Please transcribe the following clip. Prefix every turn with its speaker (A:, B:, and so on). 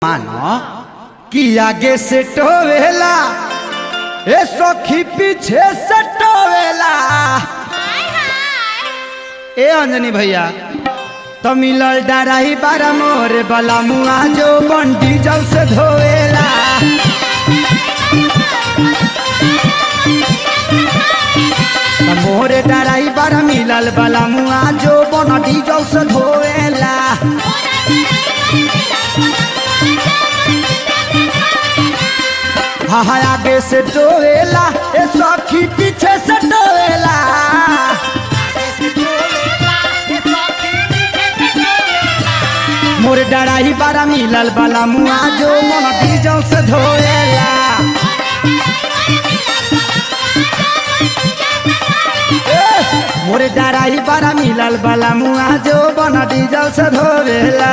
A: मानो कि आगे से टोवेला ए सखी पीछे से टोवेला। ए अंजनी भैया तो मिलल डराही बारा मोर बला मुआ जो बन डीजल से धोवेला। मोरे डराही बारा मिलल बला मुआ जो बन डीजल से धोवेला। हाँ आगे से टोवेला ए सखी पीछे से टोवेला। मोर डराही बारा मिलल बला मुआ जो मन डीजल से धोवेला। मोर डराही बारा मिलल बला मुआ जो मन डीजल से धोवेला।